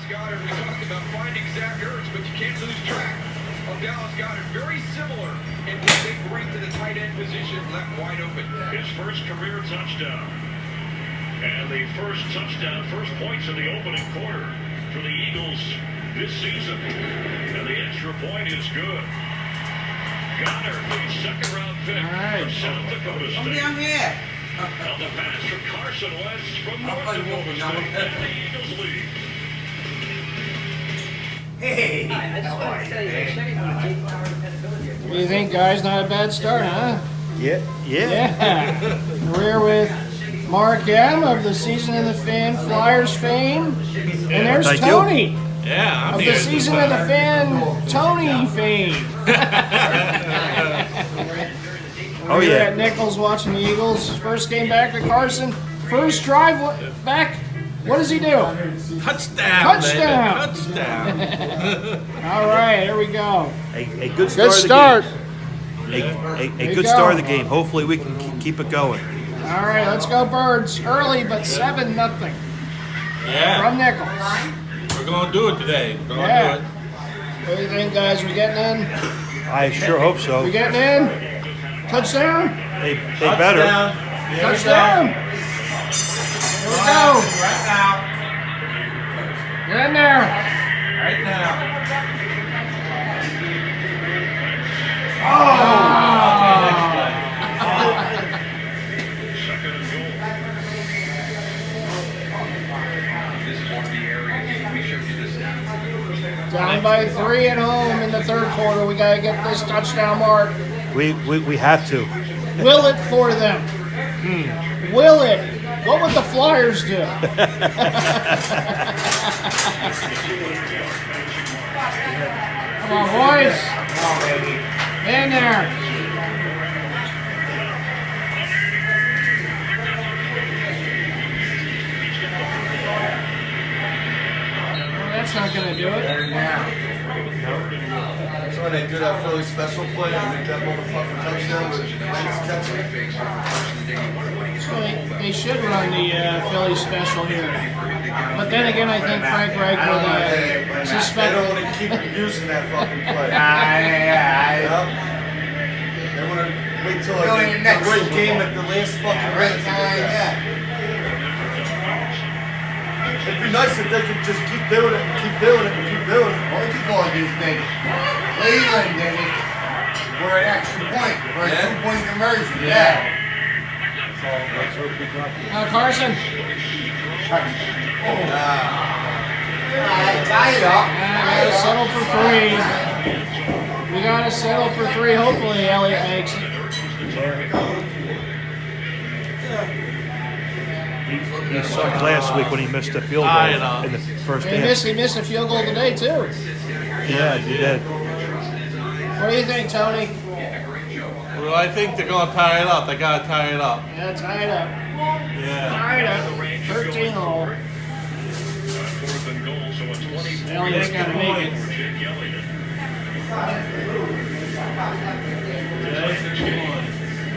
Goddard, we talked about finding Zach Ertz, but you can't lose track of Dallas Goddard. Very similar in what they bring to the tight end position, left wide open. His first career touchdown. And the first touchdown, first points in the opening quarter for the Eagles this season. And the extra point is good. Goddard, the second-round pick from South Dakota State. Come down here. On the pass from Carson Wentz from North Dakota State. And the Eagles lead. Hey. What do you think, guys? Not a bad start, huh? Yeah. We're with Mark M. of the Season of the Fan Flyers fame. And there's Thank Tony. you. Yeah, I'm Of here. the Season of the Fan Tony fame. Oh, We're yeah. at Nichols watching the Eagles. First game back to Carson. First drive back. What does he do? Touchdown, Touchdown. baby. Touchdown. All right, here we go. A good start. Good start. Of the game. you A good go. start of the game. Hopefully we can keep it going. All right, let's go Birds. Early, but 7-0 Yeah, from Nichols. we're going to do it today. We're going to Yeah. do it. What do you think, guys? We getting in? I sure hope so. We getting in? Touchdown? They better. Touchdown! Here we go. Right now. Get in there. Right now. Second and goal. This is one of the areas we showed you this. Down by 3 at home in the third quarter. We got to get this touchdown mark. We have to. Will it for them? Will it? What would the Flyers do? Come on, boys. In there. Well, that's not going to do it. That's why they do that Philly special play and make that motherfucking touchdown with Wentz catching it. So they should run the Philly special here. But then again, I think Frank Reich will They suspend. don't want to keep using that fucking play. They want to wait till like a great game at the last fucking Right minute. time, yeah. It'd be nice if they could just keep doing it and keep doing it and keep doing it. What you call these things? Cleveland did it for an extra point, for a 2-point conversion. Yeah. Carson. Tie it up. Gotta settle for 3. We gotta settle for 3. Hopefully Elliott makes it. He sucked last week when he missed a field I goal know. in the first He half. missed a field goal today too. Yeah, he did. What do you think, Tony? Well, I think they're going to tie it up. They got to tie it up. Yeah, tied up. Yeah. Tied up. 13 all. Fourth and goal, so it's 24. Elliott's gotta make it. For Jake Elliott.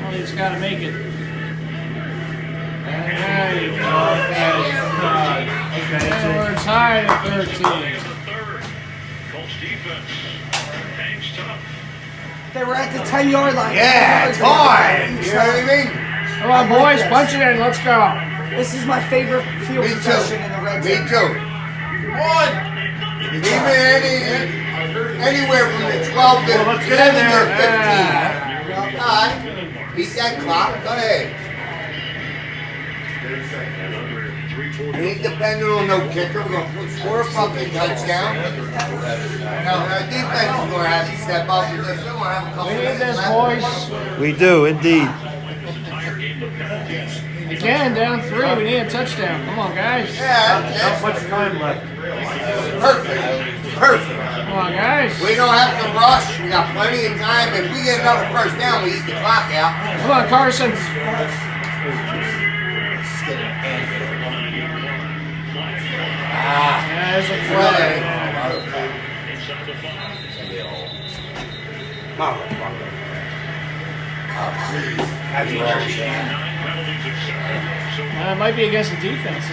Elliott's gotta make it. There you go. And we're tied at 13. The third. Colts defense hangs tough. They were at the 10-yard line. Yeah, it's hard. You know what I mean? Come on, boys, punch it in. Let's go. This is my favorite field Me possession in the red too. Me zone. too. One. Even anywhere from the 12 to let's get in 11 there. to 15. All right. Beat that clock. Go ahead. We ain't depending on no kicker. We're going to score a fucking touchdown. Our defense is going to have to step up. We're still going to have a couple We need minutes this, left. boys. We do, indeed. Again, down 3. We need a touchdown. Come on, guys. Yeah, Not that's much time left. perfect. Perfect. Come on, guys. We don't have to rush. We got plenty of time. If we get another first down, we eat the clock out. Come on, Carson. There's a flag. Inside the 5. Motherfucker. Oh, please. That's wrong. 9 penalties accepted. So It might be against the defense.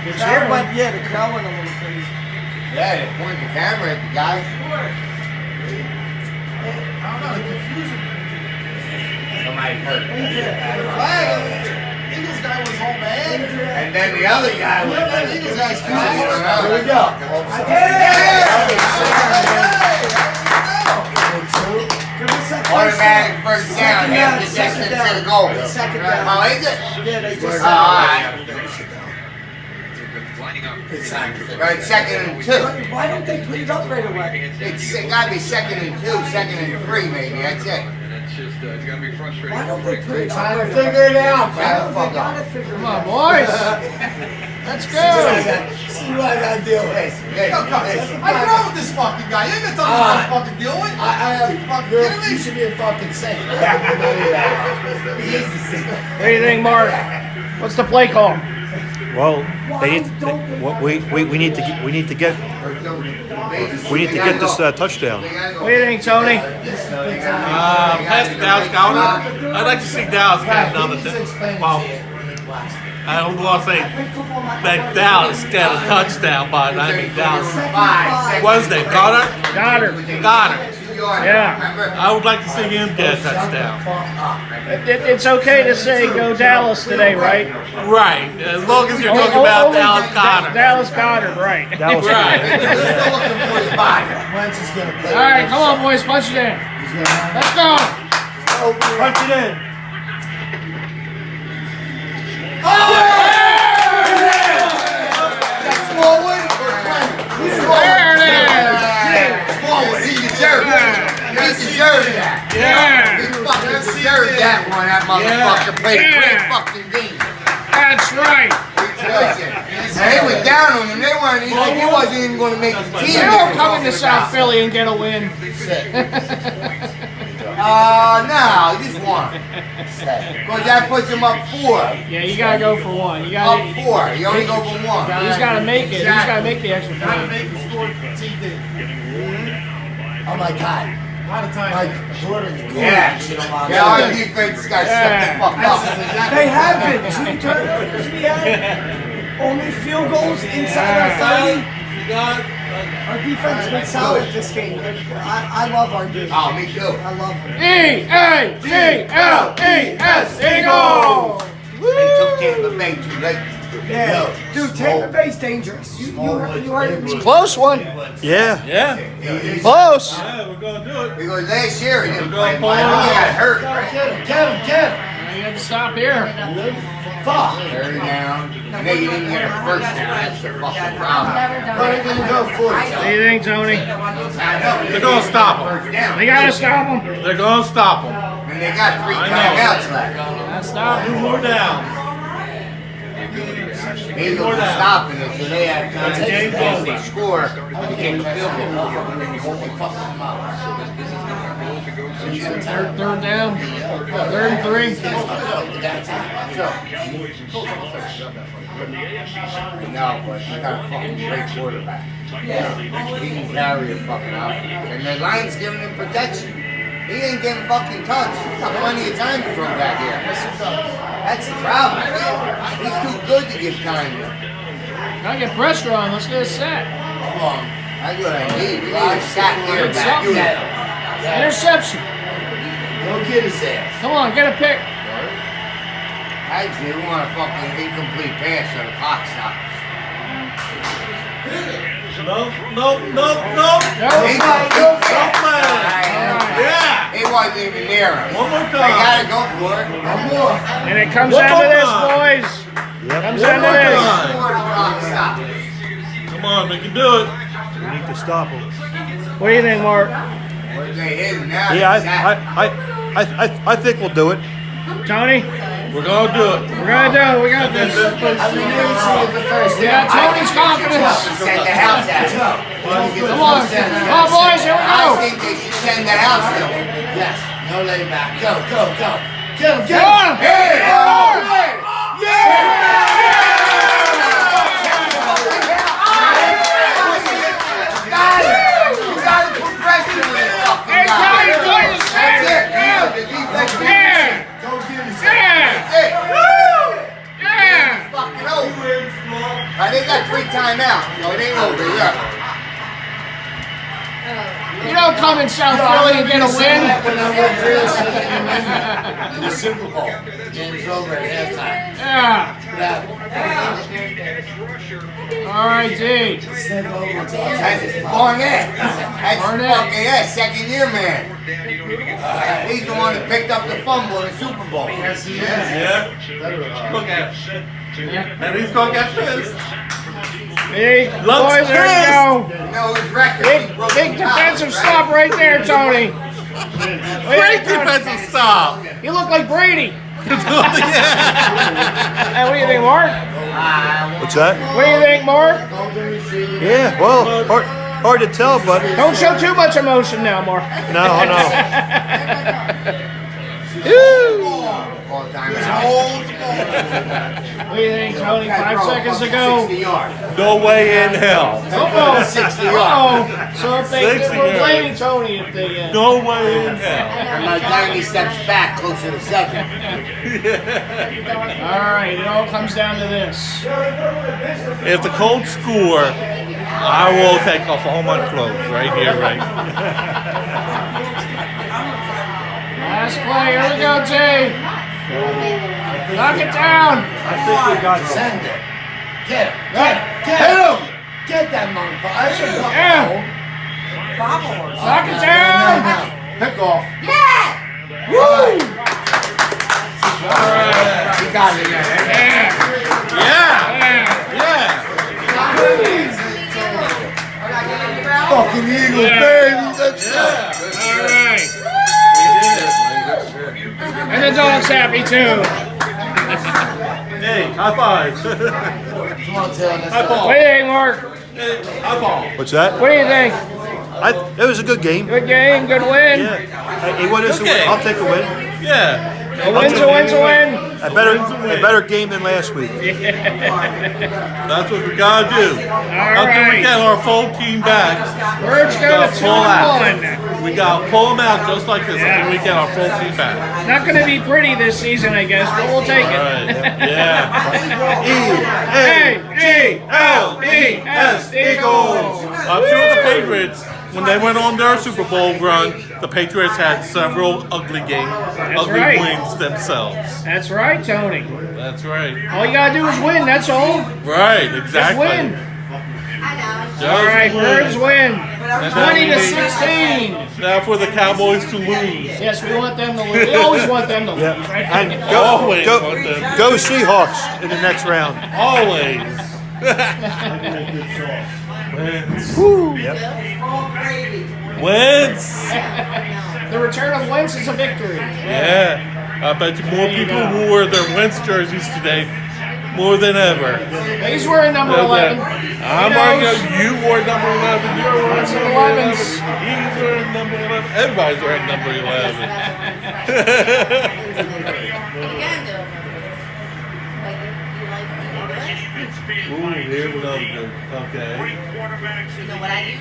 Good Crowd cheering. went, yeah, the crowd went a little crazy. Yeah, they point the camera at the guy. Somebody hurt. Eagles guy was home, man. And then the other guy was Eagles guy's Here we go. automatic first down. They have to just into the goal. Second down. Oh, is it? Yeah, they just. Oh, all right. Lining up. Right, second and 2. Why don't they put it up right away? It gotta be second and 2, second and 3, maybe. That's it. And it's just, it's gonna be frustrating. Why don't they put it up Trying to right away? figure it out, Why man. don't they gotta figure it Come on, out? boys. Let's go. See what I gotta deal with. What's wrong with this fucking guy? You ain't gonna tell me what to fucking deal with. You should be a fucking saint. What do you think, Mark? What's the play call? Well, they need. We need to get this touchdown. What do you think, Tony? Pass to Dallas Goddard. I'd like to see Dallas get another. Well, I don't want to say that Dallas get a touchdown, but I mean Dallas. What is that? Goddard. Goddard. Yeah. I would like to see him get a touchdown. It's okay to say go Dallas today, right? Right. As long as you're talking about Only Dallas Goddard. Dallas Goddard, right. That was Right. All right, come on, boys, punch it in. Let's go. punch it in. There it is. He deserved that. Yeah. He fucking deserved that one. That motherfucker played a great fucking game. That's right. Listen, and they were down on him. They weren't even. He wasn't even going to make the team. They don't come into South Philly and get a win. No, just one. Because that puts him up 4. Yeah, you gotta go for one. You Up gotta. 4. You only go for 1. He's gotta make it. He's gotta make the extra point. Oh my God. A lot of times. Yeah, our defense got shut the fuck up. They have been. 2 turnovers we had. Only field goals inside our 30. Our defense has been solid this game. I love our defense. Oh, me too. I love them. E-A-G-L-E-S. Eagles. They took Tampa Bay too late. Yeah, dude, Tampa Bay's dangerous. You heard it. Close one. Yeah. Yeah. Close. Yeah, we're going to do it. Because last year he didn't play much. He got hurt. You have to stop here. Fuck. 30 down. And they didn't get a first down. That's the fucking problem. What do you think, Tony? They're going to stop him. They gotta stop him. They're going to stop him. And they got 3 I know. timeouts left. Gotta stop him. More down. Eagles are stopping it, so they have time to score. They get the field goal. Third down. 3rd and 3. No, but I got a fucking great quarterback. He can carry a fucking outfit. And the line's giving him protection. He ain't getting fucking touched. He's got plenty of time to throw back here. That's the problem. He's too good to give time to. Gotta get pressure on. Let's get a sack. Come on. That's what I need. We need a sack here Good back. something. Interception. Go get his ass. Come on, get a pick. Actually, we want a fucking incomplete pass so the clock stops. No. Incomplete pass. Yeah. It wasn't even near him. One more They time. gotta go for it. One more. And it comes One down to more this, time. boys. Comes down to more this. time. Before the clock stops. Come on, they can do it. We need to stop them. What do you think, Mark? What they hit now? Yeah, Sack. I think we'll do it. Tony? We're going to do it. We're gonna do it. We got this. Yeah, Tony's confidence. Send the house out. Come on. Come on, boys. Here we I go. think they should send the house to him. Yes. No lay back. Go. Get him. Come on. Hey! You gotta put pressure on this fucking Hey, guy. Tony, boys. That's it. Yeah. The defense. Yeah. Yeah. That's it. Yeah. Fucking over. They got 3 timeouts, so it ain't over yet. You don't come in South Philly and get a win. When I went real in the Super Bowl. Game's over at halftime. Yeah. All right, D. Barnett. That's fucking second year man. He's the one that picked up the fumble in the Super Bowl. Yeah. Look at him. And he's going to get this. Hey, Looks boys, there you go. No, his record. Big defensive stop right there, Tony. Great defensive stop. You look like Brady. Yeah. Hey, what do you think, Mark? What's that? What do you think, Mark? Yeah, well, hard to tell, but Don't show too much emotion now, Mark. no. All time. What do you think, Tony? 5 seconds to go. 60 yards. No way in hell. Uh-oh. 60 Uh-oh. yards. So if they 60 we're yards. blaming Tony if they No way in hell. And by the time he steps back closer to 7. All right, it all comes down to this. If the Colts score, I will take off all my clothes right here, right. Last play, here we go, Jay. Knock it down. I think we got Send it. Get him. Get him. Get that motherfucker. That's your fucking Yeah. Knock it down. Pick off. Woo! All right. You got it. Yeah. Fucking Eagles, Yeah. baby. That's All right. And the dog's happy too. Hey, high five. Come on, Taylor. High ball. What do you think, Mark? Hey, high ball. What's that? What do you think? It was a good game. Good game, good win. Yeah. Hey, what is the win? I'll take a win. Yeah. A win's a win's a win. A better game than last week. That's what we gotta do. Until we right. get our full team back, Birds we go gotta to pull out. 2-1. We gotta pull them out just like this until we get our full team back. Not going to be pretty this season, I guess, but we'll take it. All right. Yeah. A-E-L-E-S, Eagles. I'm sure the Patriots, when they went on their Super Bowl run, the Patriots had several ugly games, ugly right. wins themselves. That's right, Tony. That's right. All you got to do is win, that's all. Right, Just exactly. win. Just All right, win. Birds win. And 20-16. Now for the Cowboys to lose. Yes, we want them to lose. We always want them to lose, right? And Always want them. go Seahawks in the next round. Always. Wentz. The return of Wentz is a victory. Yeah. I bet you more people wore their Wentz jerseys today more than ever. He's wearing number 11. I'm arguing you wore number 11. You're wearing That's number 11s. 11. He's wearing number 11. Everybody's wearing number 11. Ooh, here we go. Okay. You know what I use?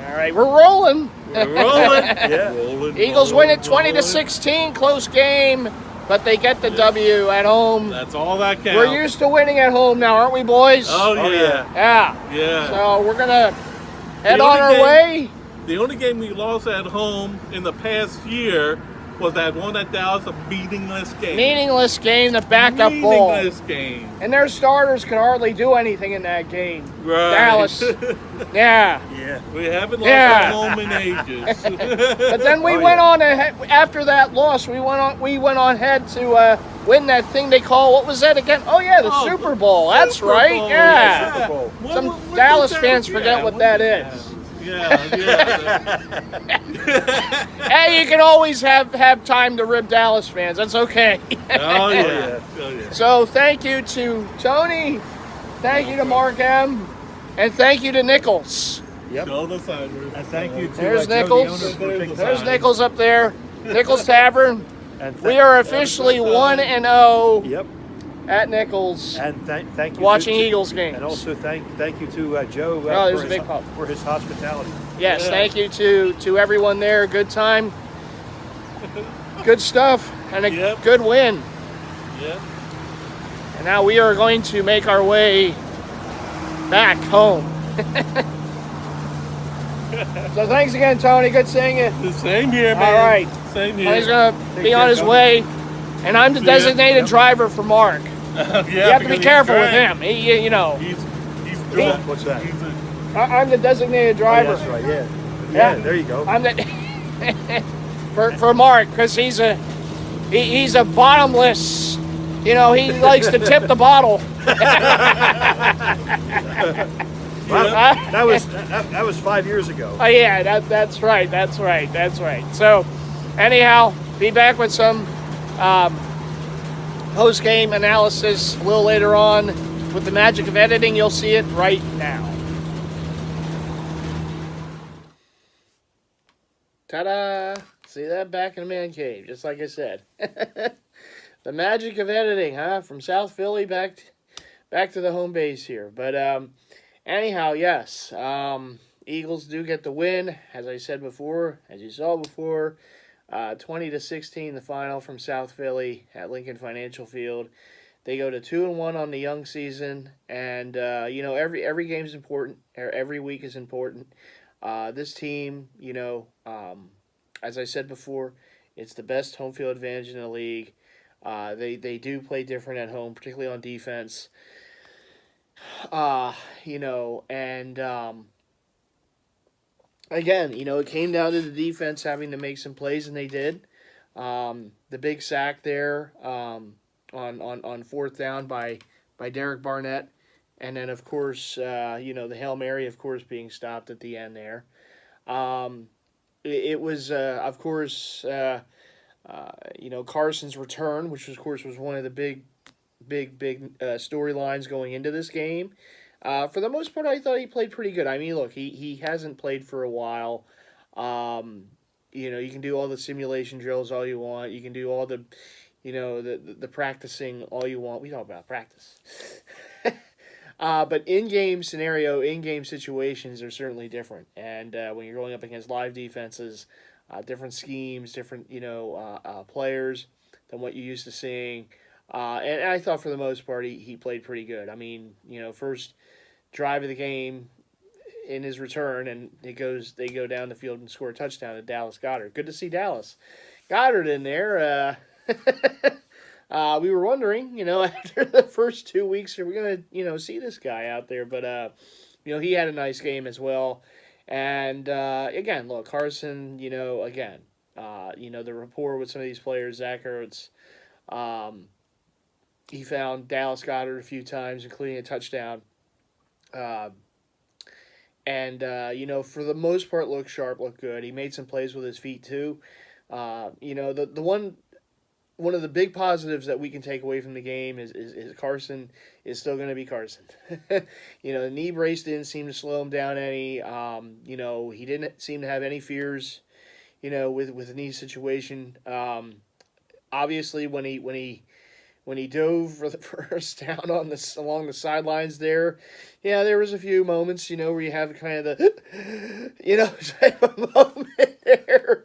All right, we're rolling. We're rolling. Yeah. Rolling. Eagles win it 20-16, close game, but they get the W at home. That's all that counts. We're used to winning at home now, aren't we, boys? Oh, yeah. Yeah. Yeah. So we're gonna head The on only our way. The only game we lost at home in the past year was that one at Dallas, a meaningless game. Meaningless game, the backup ball. Meaningless game. And their starters could hardly do anything in that game. Right. Dallas. Yeah. Yeah. We haven't lost Yeah. at home in ages. But then we went on ahead, after that loss. We went on ahead to win that thing they call, what was that again? Oh yeah, the Super Bowl. That's Super right. Bowl, Yeah. Super Bowl. Some What Dallas did fans that- forget yeah, what what that did is. Yeah. Hey, you can always have time to rib Dallas fans. That's okay. Oh yeah. Oh yeah. So thank you to Tony, thank you to Mark M, and thank you to Nichols. Show the sign. And thank you to There's Joe, the Nichols. owner, for taking There's time. Nichols up there. Nichols Tavern. And We are officially 1-0 Yep. at Nichols. And thank you. Watching to, Eagles games. And also thank you to Joe Oh, there's a big pub. for his hospitality. Yes, Yeah. thank you to everyone there. Good time. Good stuff. And a Yep. good win. Yeah. And now we are going to make our way back home. So thanks again, Tony. Good seeing you. The same here, man. All right. Same here. Tony's going to be on his way, and I'm the designated driver for Mark. Yeah, You have to be careful with him. He's drunk. What's that? I'm the designated Oh, driver. yeah, that's right. Yeah. Yeah. Yeah. There you go. I'm the for Mark, because he's a bottomless. He likes to tip the bottle. Wow, that was 5 years ago. Oh yeah, that's right. So, anyhow, be back with some post-game analysis a little later on. With the magic of editing, you'll see it right now. Ta-da! See that? Back in the man cave, just like I said. The magic of editing, huh? From South Philly back to the home base here. But anyhow, yes. Eagles do get the win, as I said before, as you saw before. 20-16, the final from South Philly at Lincoln Financial Field. They go to 2-1 on the young season, and every game is important. Every week is important. This team, as I said before, it's the best home field advantage in the league. They do play different at home, particularly on defense. Again, it came down to the defense having to make some plays, and they did. The big sack there on fourth down by Derek Barnett, and then of course the Hail Mary, of course, being stopped at the end there. It was of course Carson's return, which of course was one of the big storylines going into this game. For the most part, I thought he played pretty good. I mean, look, he hasn't played for a while. You can do all the simulation drills all you want. You can do all the, the practicing all you want. We talk about practice. But in-game situations are certainly different. And when you're going up against live defenses, different schemes, different, players than what you're used to seeing. And I thought for the most part he played pretty good. I mean, first drive of the game in his return, and they go down the field and score a touchdown to Dallas Goedert. Good to see Dallas Goedert in there. We were wondering, after the first 2 weeks, are we going to, see this guy out there? But, he had a nice game as well. And, again, look, Carson, the rapport with some of these players, Zach Ertz, he found Dallas Goedert a few times, including a touchdown. For the most part, looked sharp, looked good. He made some plays with his feet, too. One of the big positives that we can take away from the game is Carson is still going to be Carson. The knee brace didn't seem to slow him down any. He didn't seem to have any fears, with the knee situation. Obviously, when he dove for the first down along the sidelines there, there was a few moments, where you have kind of the, type of moment there.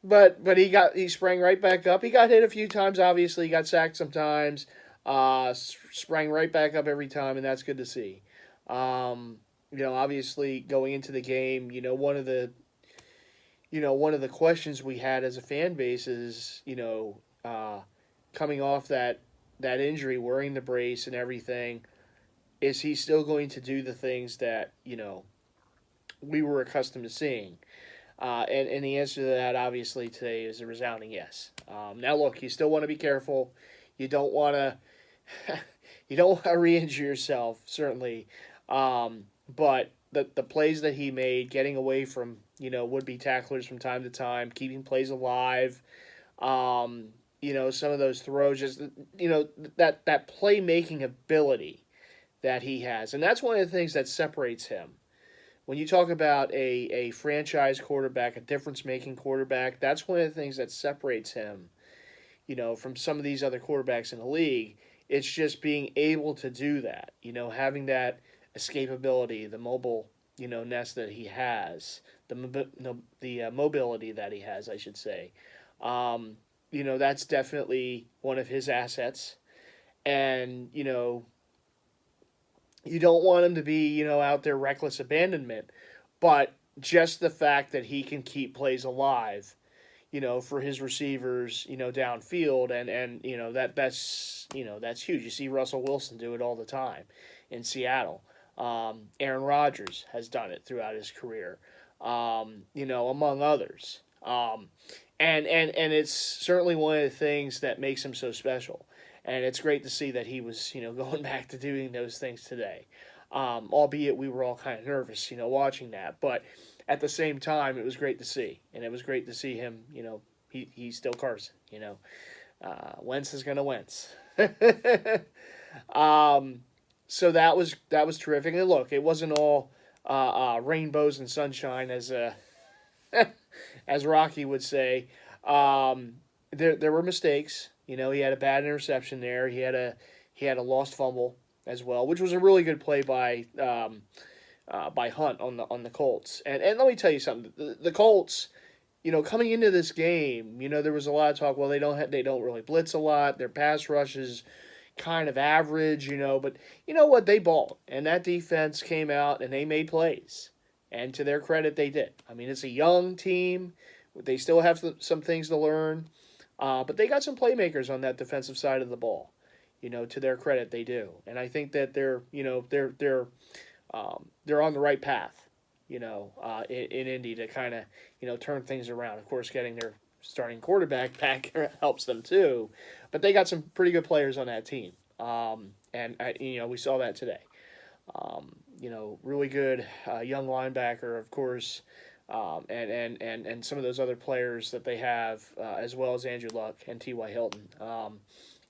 But he sprang right back up. He got hit a few times, obviously. He got sacked sometimes. Sprang right back up every time, and that's good to see. Obviously going into the game, one of the questions we had as a fan base is, coming off that injury, wearing the brace and everything, is he still going to do the things that, we were accustomed to seeing? And the answer to that, obviously, today is a resounding yes. Now, look, you still want to be careful. You don't want to re-injure yourself, certainly. But the plays that he made, getting away from, would-be tacklers from time to time, keeping plays alive, some of those throws, just, that playmaking ability that he has. And that's one of the things that separates him. When you talk about a franchise quarterback, a difference-making quarterback, that's one of the things that separates him, from some of these other quarterbacks in the league. It's just being able to do that, having that escapability, the mobile, ness that he has, the mobility that he has, I should say. That's definitely one of his assets. And, you don't want him to be, out there reckless abandonment. But, just the fact that he can keep plays alive, for his receivers, downfield, and that's huge. You see Russell Wilson do it all the time in Seattle. Aaron Rodgers has done it throughout his career, among others. And it's certainly one of the things that makes him so special. And it's great to see that he was, going back to doing those things today. Albeit we were all kind of nervous, watching that. But at the same time, it was great to see. And it was great to see him, he's still Carson, Wentz is going to Wentz. So that was terrific. And look, it wasn't all rainbows and sunshine, as as Rocky would say. There were mistakes. He had a bad interception there. He had a lost fumble as well, which was a really good play by Hunt on the Colts. And let me tell you something. The Colts, coming into this game, there was a lot of talk. Well, they don't really blitz a lot. Their pass rush is kind of average, but you know what? They balled, and that defense came out and they made plays. And to their credit, they did. I mean, it's a young team. They still have some things to learn, but they got some playmakers on that defensive side of the ball. To their credit, they do, and I think that they're on the right path. In Indy to kind of turn things around. Of course, getting their starting quarterback back helps them too, but they got some pretty good players on that team, and we saw that today. Really good young linebacker, of course, and some of those other players that they have, as well as Andrew Luck and T.Y. Hilton.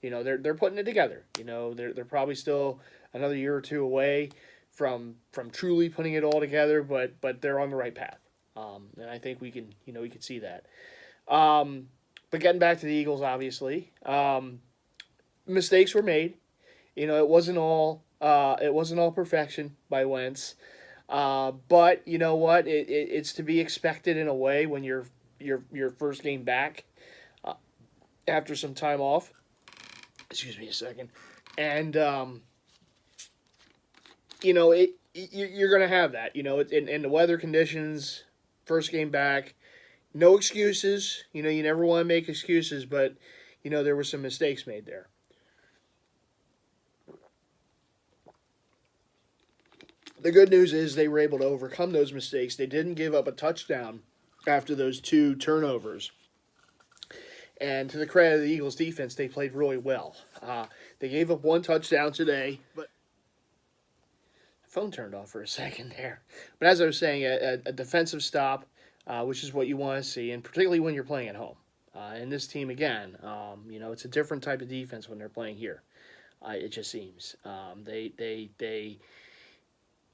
They're putting it together. They're probably still another year or two away from truly putting it all together, but they're on the right path. And I think we can see that. But getting back to the Eagles, obviously, mistakes were made. It wasn't all perfection by Wentz. But you know what? It's to be expected in a way when you're your first game back after some time off. Excuse me a second. And you're going to have that. In the weather conditions, first game back, no excuses. You never want to make excuses, but there were some mistakes made there. The good news is they were able to overcome those mistakes. They didn't give up a touchdown after those 2 turnovers. And to the credit of the Eagles defense, they played really well. They gave up 1 touchdown today, but the phone turned off for a second there. But as I was saying, a defensive stop, which is what you want to see, and particularly when you're playing at home. And this team, again, it's a different type of defense when they're playing here. It just seems.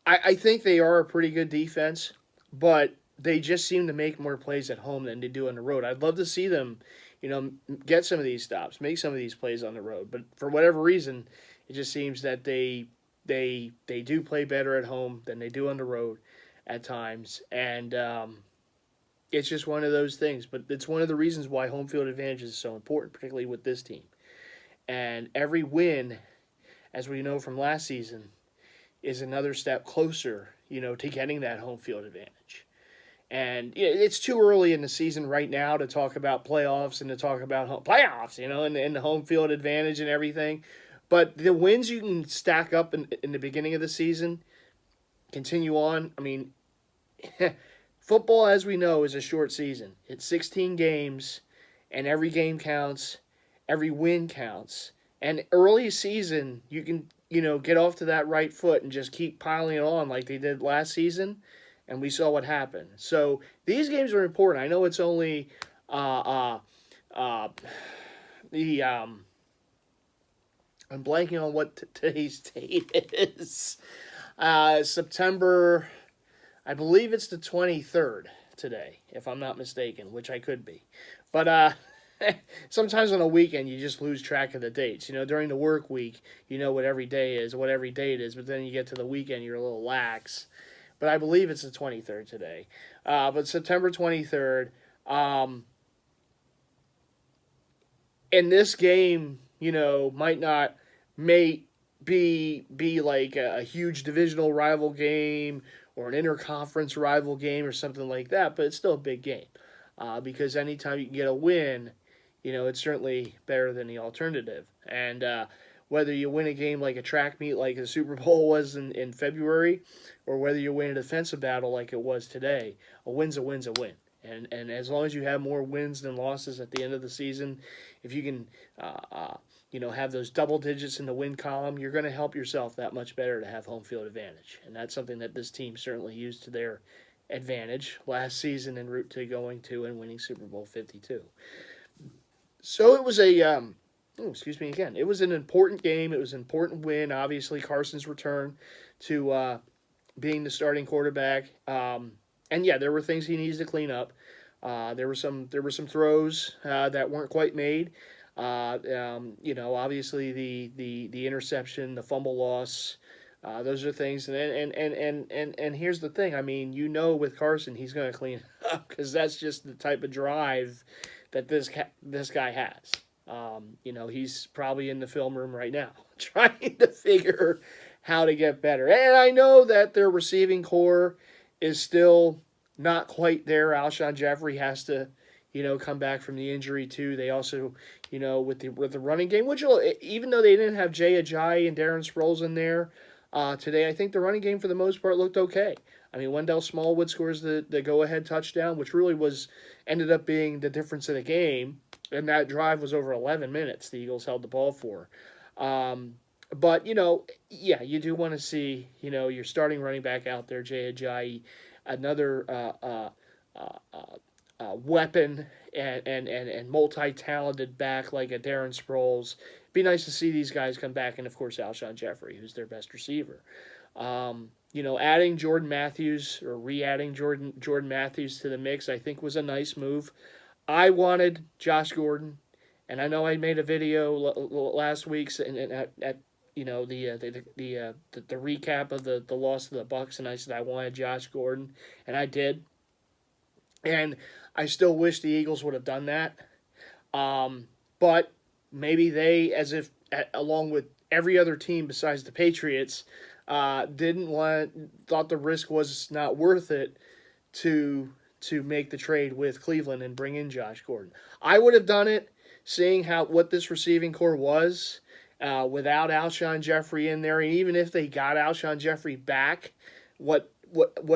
I think they are a pretty good defense, but they just seem to make more plays at home than they do on the road. I'd love to see them, get some of these stops, make some of these plays on the road. But for whatever reason, it just seems that they do play better at home than they do on the road at times. And it's just one of those things. But it's one of the reasons why home field advantage is so important, particularly with this team. And every win, as we know from last season, is another step closer, to getting that home field advantage. And it's too early in the season right now to talk about playoffs and to talk about playoffs, and the home field advantage and everything. But the wins you can stack up in the beginning of the season, continue on. I mean, football, as we know, is a short season. It's 16 games, and every game counts. Every win counts. And early season, you can get off to that right foot and just keep piling it on like they did last season, and we saw what happened. So these games are important. I know it's only I'm blanking on what today's date is. September, I believe it's the 23rd today, if I'm not mistaken, which I could be. But sometimes on a weekend, you just lose track of the dates. During the work week, what every day is, what every date is, but then you get to the weekend, you're a little lax. But I believe it's the 23rd today. But September 23rd, and this game, might not be like a huge divisional rival game or an interconference rival game or something like that, but it's still a big game because anytime you can get a win, it's certainly better than the alternative. And whether you win a game like a track meet like the Super Bowl was in February, or whether you win a defensive battle like it was today, a win's a win's a win. And as long as you have more wins than losses at the end of the season, if you can have those double digits in the win column, you're going to help yourself that much better to have home field advantage. And that's something that this team certainly used to their advantage last season en route to going to and winning Super Bowl 52. So it was it was an important game. It was an important win. Obviously, Carson's return to being the starting quarterback. And yeah, there were things he needs to clean up. There were some throws that weren't quite made. Obviously the interception, the fumble loss, those are things. And here's the thing. I mean, with Carson, he's going to clean it up because that's just the type of drive that this guy has. He's probably in the film room right now trying to figure how to get better. And I know that their receiving core is still not quite there. Alshon Jeffrey has to, come back from the injury too. They also, with the running game, which even though they didn't have Jay Ajayi and Darren Sproles in there today, I think the running game for the most part looked okay. I mean, Wendell Smallwood scores the go-ahead touchdown, which really ended up being the difference in the game. And that drive was over 11 minutes the Eagles held the ball for. But, you do want to see, your starting running back out there, Jay Ajayi, another weapon and multi-talented back like a Darren Sproles. Be nice to see these guys come back, and, of course, Alshon Jeffrey, who's their best receiver. Adding Jordan Matthews or re-adding Jordan Matthews to the mix, I think was a nice move. I wanted Josh Gordon, and I know I made a video last week the recap of the loss to the Bucs, and I said I wanted Josh Gordon, and I did. And I still wish the Eagles would have done that. But maybe they, along with every other team besides the Patriots, thought the risk was not worth it to make the trade with Cleveland and bring in Josh Gordon. I would have done it, seeing what this receiving core was without Alshon Jeffrey in there, and even if they got Alshon Jeffrey back, what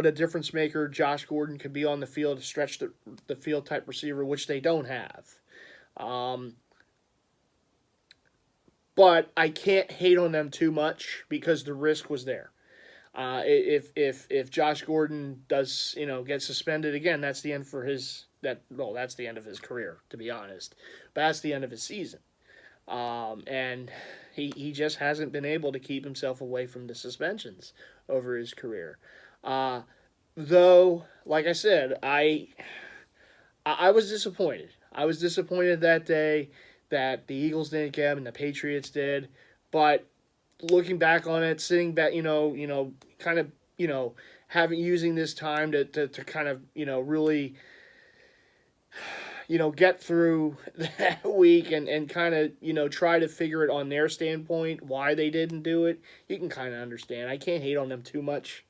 a difference maker Josh Gordon could be on the field to stretch the field type receiver, which they don't have. But I can't hate on them too much because the risk was there. If Josh Gordon does get suspended again, that's the end that's the end of his career, to be honest. But that's the end of his season. And he just hasn't been able to keep himself away from the suspensions over his career. Though, like I said, I was disappointed. I was disappointed that day that the Eagles didn't get him and the Patriots did. But looking back on it, sitting back, kind of, using this time to kind of, really, get through that week and kind of, try to figure it on their standpoint, why they didn't do it. You can kind of understand. I can't hate on them too much,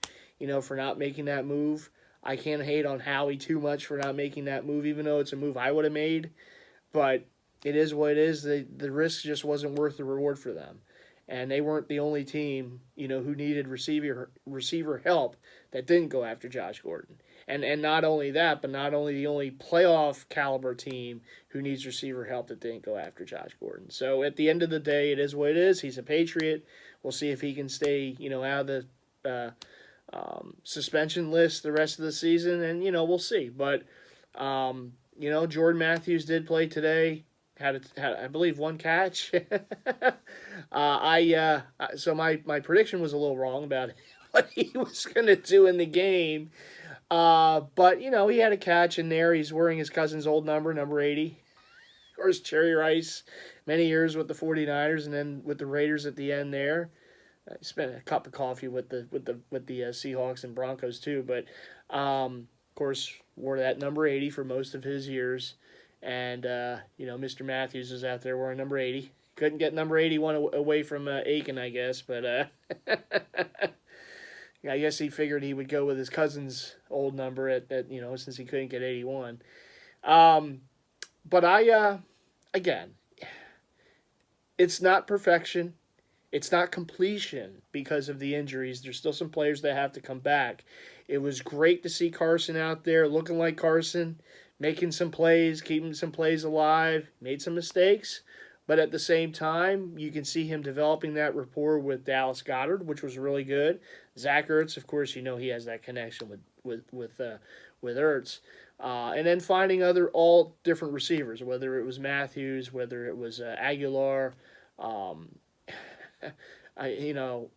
for not making that move. I can't hate on Howie too much for not making that move, even though it's a move I would have made. But it is what it is. The risk just wasn't worth the reward for them. And they weren't the only team, who needed receiver help that didn't go after Josh Gordon. And not only that, but not only the only playoff caliber team who needs receiver help that didn't go after Josh Gordon. So at the end of the day, it is what it is. He's a Patriot. We'll see if he can stay, out of the suspension list the rest of the season, and we'll see. But Jordan Matthews did play today. Had I believe one catch. So my prediction was a little wrong about what he was going to do in the game. But he had a catch in there. He's wearing his cousin's old number 80. Of course, Cherry Rice, many years with the 49ers and then with the Raiders at the end there. I spent a cup of coffee with the Seahawks and Broncos too, but of course wore that number 80 for most of his years. And, Mr. Matthews was out there wearing number 80. Couldn't get number 81 away from Aiken, I guess. But, I guess he figured he would go with his cousin's old number at since he couldn't get 81. But again, it's not perfection. It's not completion because of the injuries. There's still some players that have to come back. It was great to see Carson out there looking like Carson, making some plays, keeping some plays alive, made some mistakes. But at the same time, you can see him developing that rapport with Dallas Goedert, which was really good. Zach Ertz, of course, he has that connection with Ertz. And then finding all different receivers, whether it was Matthews, whether it was Aguilar,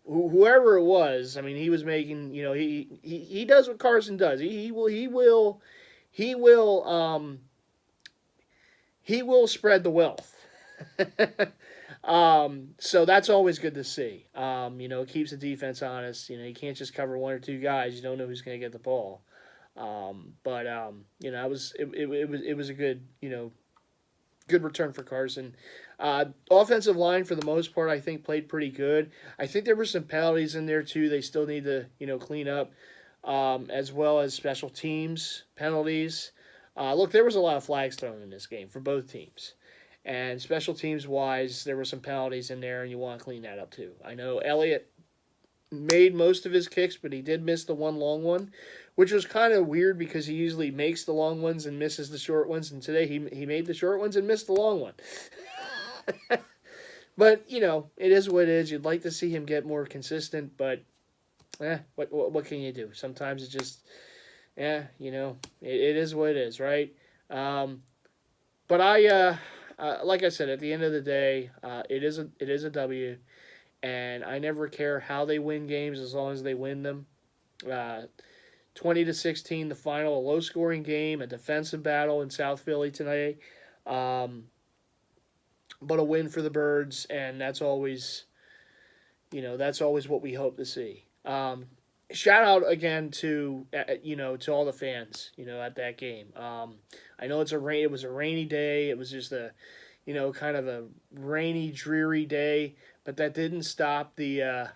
whoever it was. I mean, he was making, he does what Carson does. He will spread the wealth. So that's always good to see. It keeps the defense honest. You can't just cover one or two guys. You don't know who's going to get the ball. It was a good, good return for Carson. Offensive line, for the most part, I think played pretty good. I think there were some penalties in there, too. They still need to, clean up, as well as special teams penalties. Look, there was a lot of flags thrown in this game for both teams. And special teams-wise, there were some penalties in there, and you want to clean that up, too. I know Elliott made most of his kicks, but he did miss the one long one, which was kind of weird because he usually makes the long ones and misses the short ones, and today he made the short ones and missed the long one. But, it is what it is. You'd like to see him get more consistent, but what can you do? Sometimes it's just, it is what it is, right? But like I said, at the end of the day, it is a W, and I never care how they win games as long as they win them. 20-16, the final, a low-scoring game, a defensive battle in South Philly tonight, but a win for the Birds, and that's always what we hope to see. Shout out again to all the fans, at that game. I know it was a rainy day. It was just a, kind of a rainy, dreary day, but that didn't stop the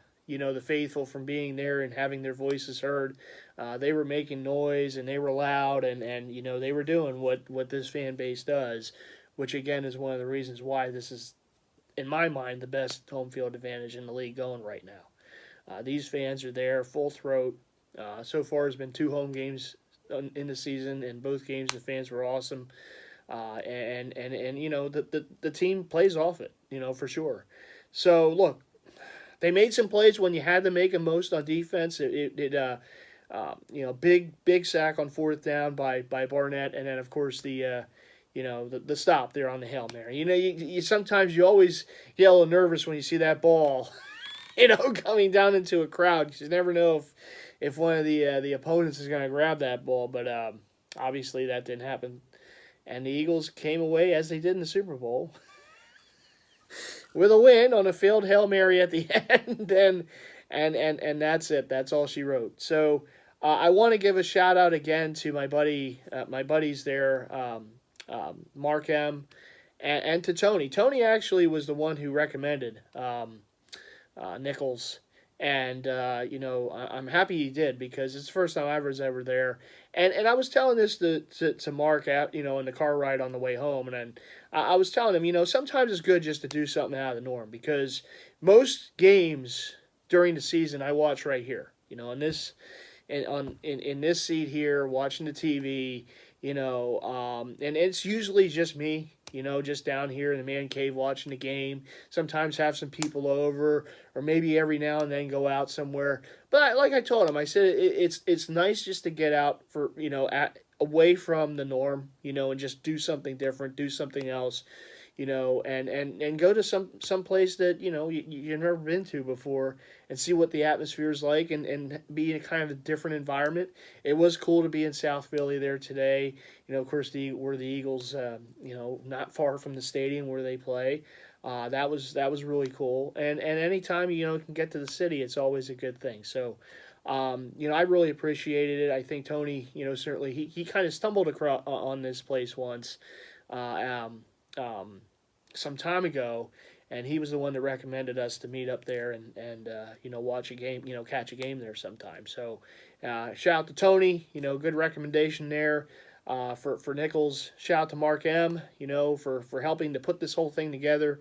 faithful from being there and having their voices heard. They were making noise and they were loud and they were doing what this fan base does, which again is one of the reasons why this is, in my mind, the best home field advantage in the league going right now. These fans are there, full throat. So far, it's been 2 home games in the season, and both games the fans were awesome. And the team plays off it, for sure. So look, they made some plays when you had to make them most on defense. Big sack on 4th down by Barnett, and then of course the stop there on the Hail Mary. You sometimes you always get a little nervous when you see that ball. Coming down into a crowd, because you never know if one of the opponents is going to grab that ball. But obviously that didn't happen, and the Eagles came away as they did in the Super Bowl with a win on a failed Hail Mary at the end, and that's it. That's all she wrote. So I want to give a shout out again to my buddies there, Mark M, and to Tony. Tony actually was the one who recommended Nichols, and I'm happy he did, because it's the first time I was ever there, and I was telling this to Mark in the car ride on the way home, and I was telling him, sometimes it's good just to do something out of the norm, because most games during the season I watch right here, in this seat here watching the TV, and it's usually just me. Just down here in the man cave watching the game. Sometimes have some people over, or maybe every now and then go out somewhere. But like I told him, I said it's nice just to get out for away from the norm, and just do something different, do something else, and go to some place that you've never been to before, and see what the atmosphere is like, and be in a kind of a different environment. It was cool to be in South Philly there today. Of course, where the Eagles, not far from the stadium where they play. That was really cool. And anytime can get to the city, it's always a good thing. So, I really appreciated it. I think Tony, certainly he kind of stumbled across on this place once, some time ago, and he was the one that recommended us to meet up there and watch a game, catch a game there sometime. So shout out to Tony, good recommendation there for Nichols. Shout out to Mark M, for helping to put this whole thing together,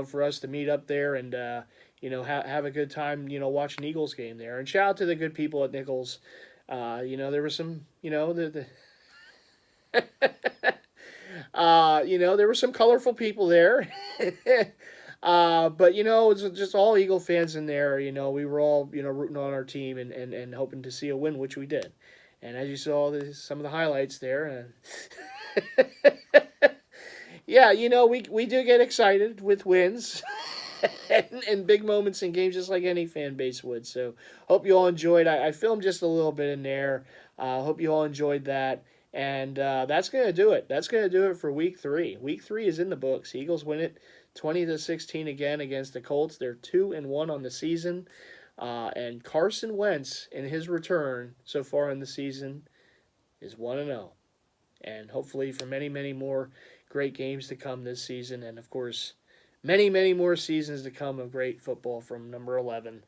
for us to meet up there and have a good time, watching Eagles game there. And shout out to the good people at Nichols. There was some, there were some colorful people there. But, it was just all Eagle fans in there. We were all, rooting on our team and hoping to see a win, which we did. And as you saw, some of the highlights there. Yeah, we do get excited with wins and big moments in games, just like any fan base would. So hope you all enjoyed. I filmed just a little bit in there. Hope you all enjoyed that. And that's going to do it. That's going to do it for Week 3. Week 3 is in the books. Eagles win it 20-16 again against the Colts. They're 2-1 on the season. And Carson Wentz, in his return so far in the season, is 1-0. And hopefully for many, many more great games to come this season. And, of course, many, many more seasons to come of great football from number 11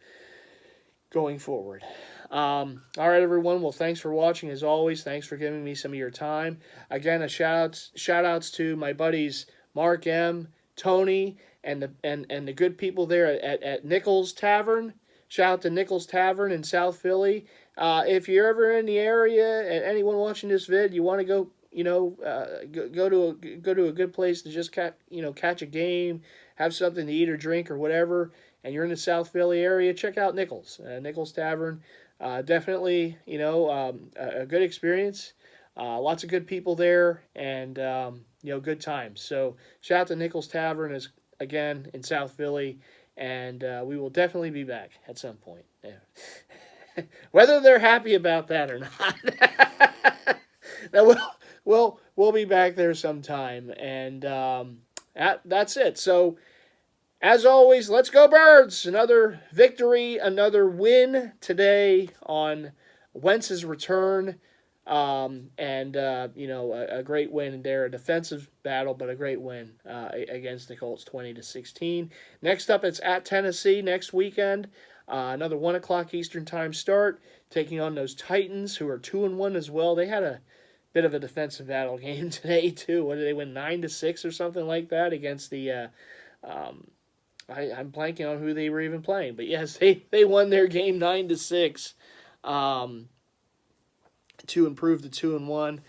going forward. All right, everyone. Well, thanks for watching. As always, thanks for giving me some of your time. Again, shout outs to my buddies Mark M, Tony, and the good people there at Nichols Tavern. Shout out to Nichols Tavern in South Philly. If you're ever in the area and anyone watching this vid, you want to go, go to a good place to just catch a game, have something to eat or drink or whatever, and you're in the South Philly area, check out Nichols Tavern. Definitely, a good experience. Lots of good people there, and good times. So shout out to Nichols Tavern again in South Philly, and we will definitely be back at some point. Yeah. Whether they're happy about that or not, we'll be back there sometime, and that's it. So, as always, let's go Birds! Another victory, another win today on Wentz's return. A great win there, a defensive battle, but a great win against the Colts, 20-16. Next up, it's at Tennessee next weekend. Another 1 o'clock Eastern time start, taking on those Titans, who are 2-1 as well. They had a bit of a defensive battle game today too. What did they win, 9-6 or something like that against the? I'm blanking on who they were even playing, but yes, they won their game 9-6. To improve the 2-1.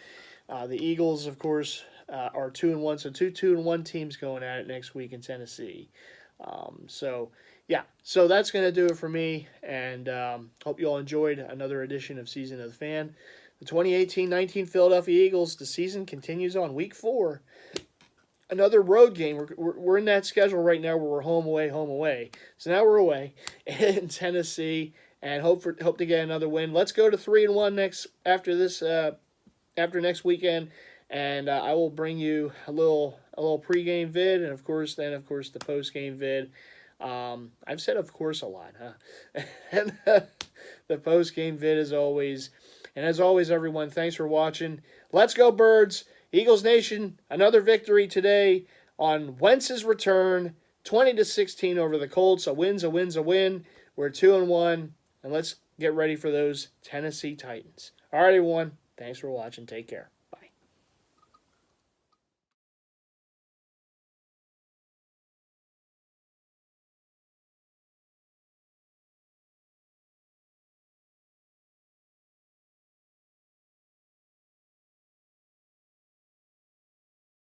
The Eagles, of course, are 2-1, so two 2-1 teams going at it next week in Tennessee. So that's going to do it for me, and hope you all enjoyed another edition of Season of the Fan. The 2018-19 Philadelphia Eagles, the season continues on Week 4. Another road game. We're in that schedule right now where we're home away. So now we're away in Tennessee. And hope to get another win. Let's go to 3-1 after next weekend, and I will bring you a little pregame vid, and of course the postgame vid. I've said of course a lot, huh? And the postgame vid as always. And as always, everyone, thanks for watching. Let's go Birds! Eagles Nation, another victory today on Wentz's return, 20-16 over the Colts. A win's a win. We're 2-1. And let's get ready for those Tennessee Titans. All right, everyone. Thanks for watching. Take care.